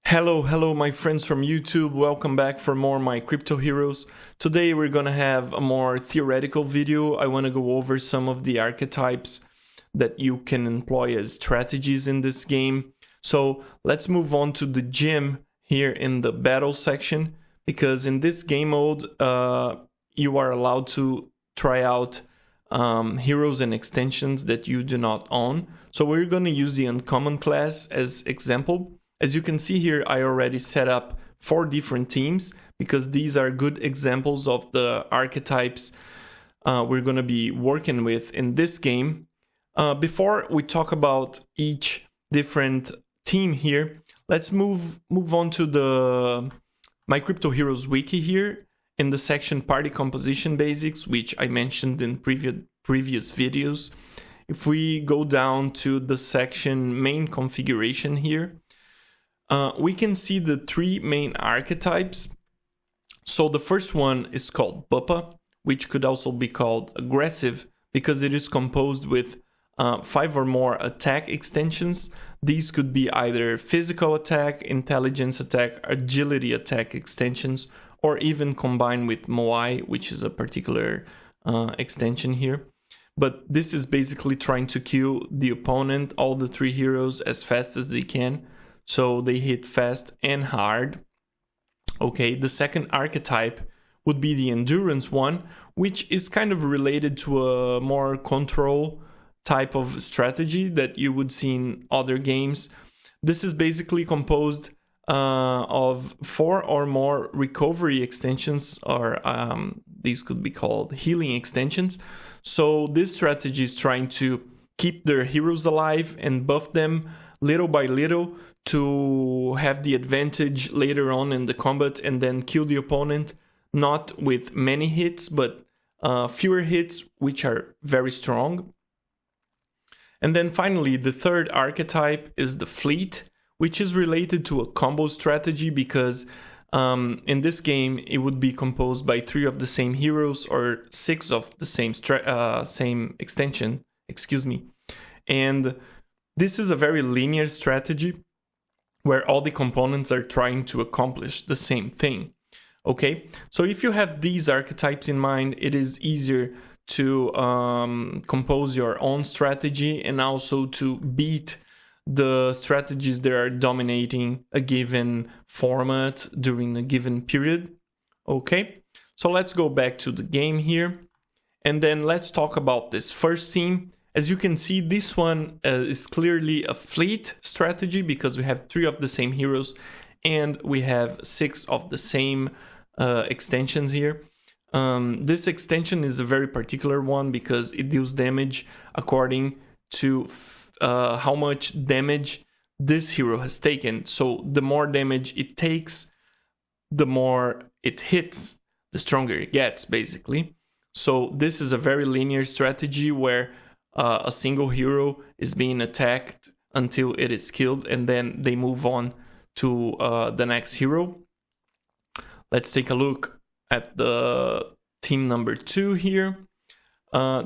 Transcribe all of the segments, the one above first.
Hello, my friends from YouTube. Welcome back for more My Crypto Heroes. Today we're gonna have a more theoretical video. I want to go over some of the archetypes that you can employ as strategies in this game. So let's move on to the gym here in the battle section, because in this game mode, you are allowed to try out heroes and extensions that you do not own. So we're gonna use the uncommon class as example. As you can see here, I already set up 4 different teams because these are good examples of the archetypes we're going to be working with in this game. Before we talk about each different team here, let's move on to the MyCryptoHeroes Wiki here in the section Party Composition Basics, which I mentioned in previous videos. If we go down to the section Main Configuration here, we can see the 3 main archetypes. So the first one is called Buppa, which could also be called aggressive because it is composed with 5 or more attack extensions. These could be either physical attack, intelligence attack, agility attack extensions, or even combined with Moai, which is a particular extension here. But this is basically trying to kill the opponent, all the 3 heroes, as fast as they can. So they hit fast and hard. Okay, the second archetype would be the endurance one, which is kind of related to a more control type of strategy that you would see in other games. This is basically composed of 4 or more recovery extensions, or these could be called healing extensions. So this strategy is trying to keep their heroes alive and buff them little by little to have the advantage later on in the combat and then kill the opponent, not with many hits, but fewer hits, which are very strong. And then finally, the third archetype is the fleet, which is related to a combo strategy because in this game, it would be composed by 3 of the same heroes or 6 of the same extension, And this is a very linear strategy where all the components are trying to accomplish the same thing. Okay, so if you have these archetypes in mind, it is easier to compose your own strategy and also to beat the strategies that are dominating a given format during a given period. Okay, so let's go back to the game here, and then let's talk about this first team. As you can see, this one is clearly a fleet strategy because we have 3 of the same heroes and we have 6 of the same extensions here. This extension is a very particular one because it deals damage according to how much damage this hero has taken. So the more damage it takes, the more it hits, the stronger it gets, basically. So this is a very linear strategy where a single hero is being attacked until it is killed, and then they move on to the next hero. Let's take a look at the team number 2 here.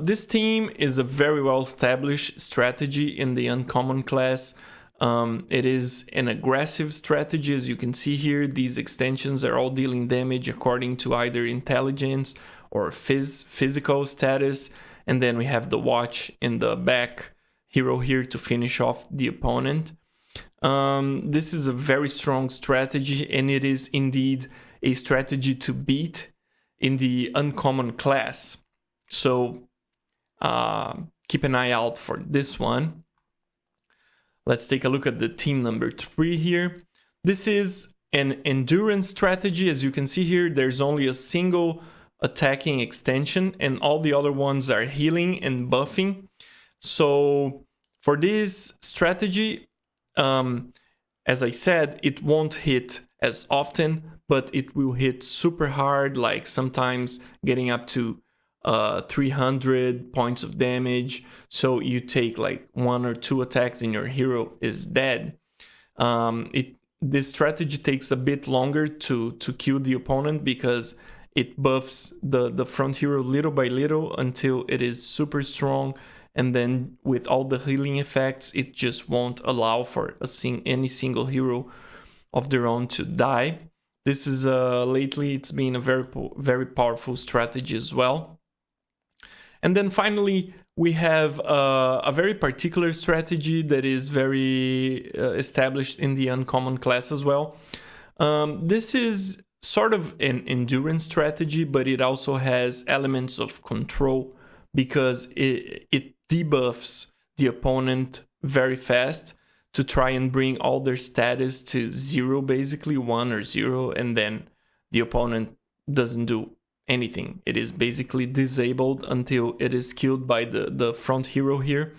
This team is a very well-established strategy in the uncommon class. It is an aggressive strategy. As you can see here, these extensions are all dealing damage according to either intelligence or physical status. And then we have the watch in the back hero here to finish off the opponent. This is a very strong strategy, and it is indeed a strategy to beat in the uncommon class. So keep an eye out for this one. Let's take a look at the team number 3 here. This is an endurance strategy. As you can see here, there's only a single attacking extension and all the other ones are healing and buffing. So for this strategy, as I said, it won't hit as often, but it will hit super hard, like sometimes getting up to 300 points of damage. So you take like 1 or 2 attacks and your hero is dead. This strategy takes a bit longer to kill the opponent because it buffs the front hero little by little until it is super strong, and then with all the healing effects, it just won't allow for any single hero of their own to die. This is lately it's been a very powerful strategy as well. And then finally, we have a very particular strategy that is very established in the uncommon class as well. This is sort of an endurance strategy, but it also has elements of control because it debuffs the opponent very fast to try and bring all their status to 0, basically 1 or 0, and then the opponent doesn't do anything. It is basically disabled until it is killed by the front hero here.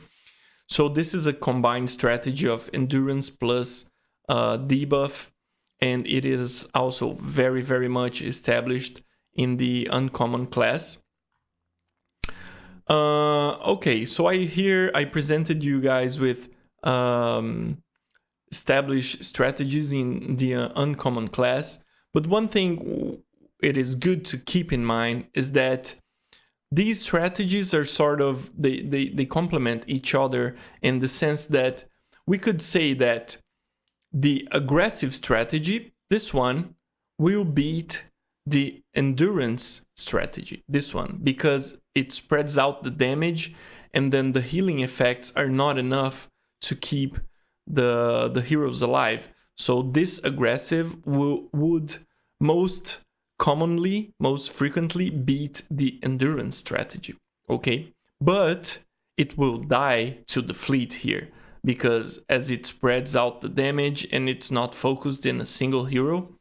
So this is a combined strategy of endurance plus debuff, and it is also very much established in the uncommon class. Okay, so I presented you guys with established strategies in the uncommon class, but one thing it is good to keep in mind is that these strategies are sort of, they complement each other in the sense that we could say that the aggressive strategy, this one, will beat the endurance strategy, this one, because it spreads out the damage and then the healing effects are not enough to keep the heroes alive. So this aggressive would most frequently beat the endurance strategy, okay? But it will die to the fleet here, because as it spreads out the damage and it's not focused in a single hero,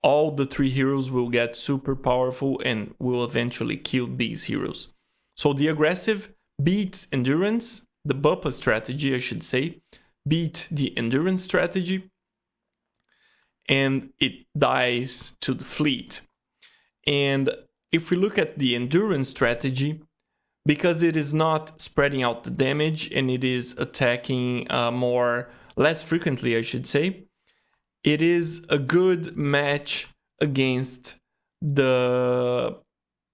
all the 3 heroes will get super powerful and will eventually kill these heroes. So the aggressive beats endurance, the Buppa strategy I should say, beat the endurance strategy, and it dies to the fleet. And if we look at the endurance strategy, because it is not spreading out the damage and it is attacking less frequently, I should say, it is a good match against the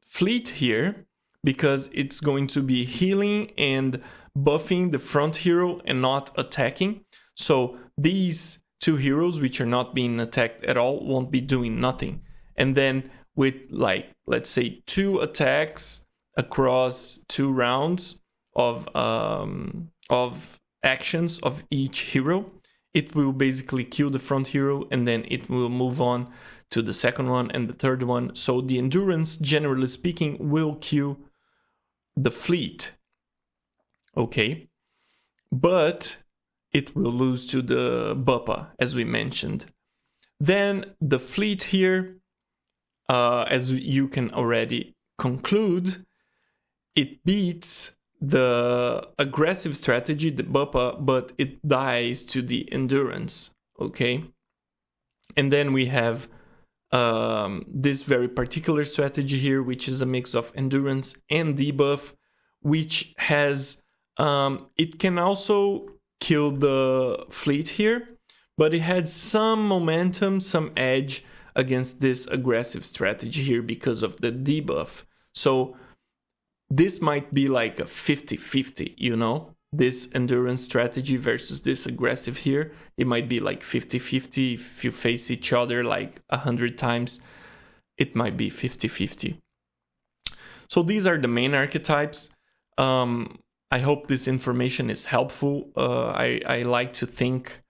fleet here, because it's going to be healing and buffing the front hero and not attacking. So these 2 heroes, which are not being attacked at all, won't be doing nothing. And then with, like, let's say 2 attacks across 2 rounds of actions of each hero, it will basically kill the front hero, and then it will move on to the second one and the third one. So the endurance, generally speaking, will kill the fleet, okay? But it will lose to the Buppa, as we mentioned. Then the fleet here, as you can already conclude, it beats the aggressive strategy, the Buppa, but it dies to the endurance, okay? And then we have this very particular strategy here, which is a mix of endurance and debuff, which has, it can also kill the fleet here, but it had some momentum, some edge against this aggressive strategy here because of the debuff. So this might be like a 50-50, you know? This endurance strategy versus this aggressive here, it might be like 50-50. If you face each other like 100 times, it might be 50-50. So these are the main archetypes. I hope this information is helpful. I like to think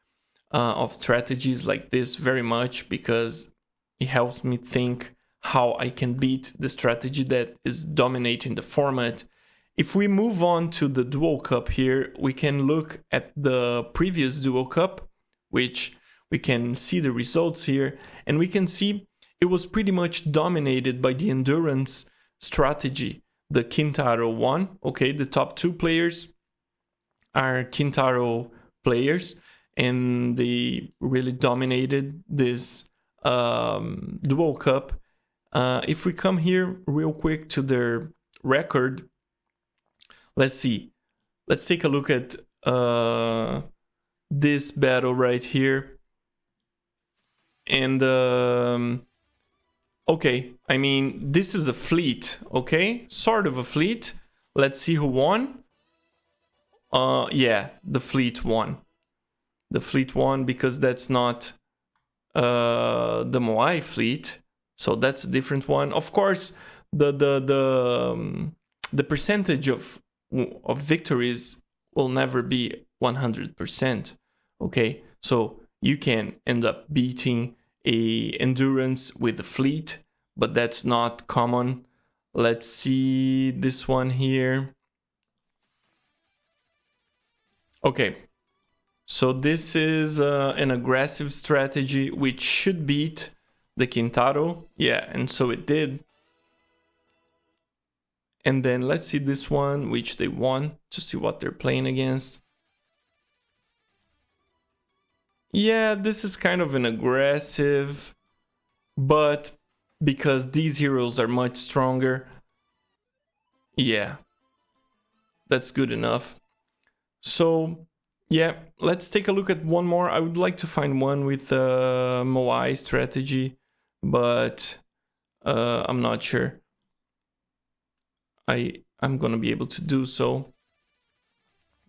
of strategies like this very much because it helps me think how I can beat the strategy that is dominating the format. If we move on to the Dual Cup here, we can look at the previous Dual Cup, which we can see the results here, and we can see it was pretty much dominated by the endurance strategy. The Kintaro won, okay? The top 2 players are Kintaro players, and they really dominated this Dual Cup. If we come here real quick to their record, let's see. Let's take a look at this battle right here. And, okay, I mean, this is a fleet, okay? Sort of a fleet. Let's see who won. Yeah, the fleet won. The fleet won because that's not the Moai fleet, so that's a different one. Of course, the percentage of victories will never be 100%. Okay, so you can end up beating a endurance with a fleet, but that's not common. Let's see this one here. Okay, so this is an aggressive strategy which should beat the Kintaro. Yeah, and so it did. And then let's see this one, which they won, to see what they're playing against. Yeah, this is kind of an aggressive, but because these heroes are much stronger, yeah, that's good enough. So yeah, let's take a look at one more. I would like to find one with Moai strategy, but I'm not sure I'm gonna be able to do so.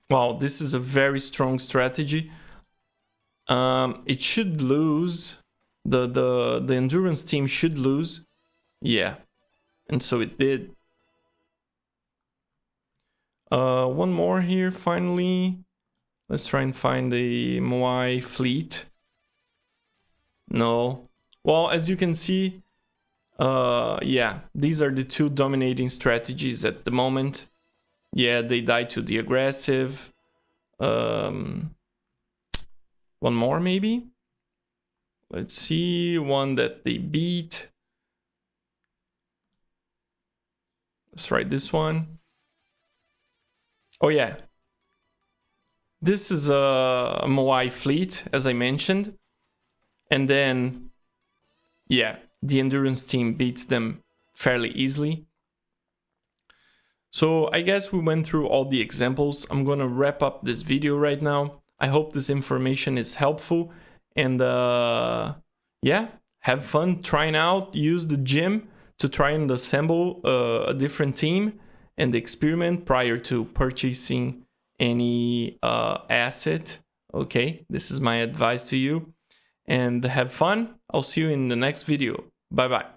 Wow, this is a very strong strategy. It should lose. The endurance team should lose. Yeah, and so it did. One more here finally. Let's try and find a Moai fleet. No. Well, as you can see, yeah, these are the two dominating strategies at the moment. Yeah, they died to the aggressive. One more maybe? Let's see, one that they beat. Let's try this one. Oh yeah. This is a Moai fleet, as I mentioned. And then, yeah, the endurance team beats them fairly easily. So I guess we went through all the examples. I'm gonna wrap up this video right now. I hope this information is helpful. And yeah, have fun trying out. Use the gym to try and assemble a different team and experiment prior to purchasing any asset. Okay, this is my advice to you. And have fun. I'll see you in the next video. Bye bye.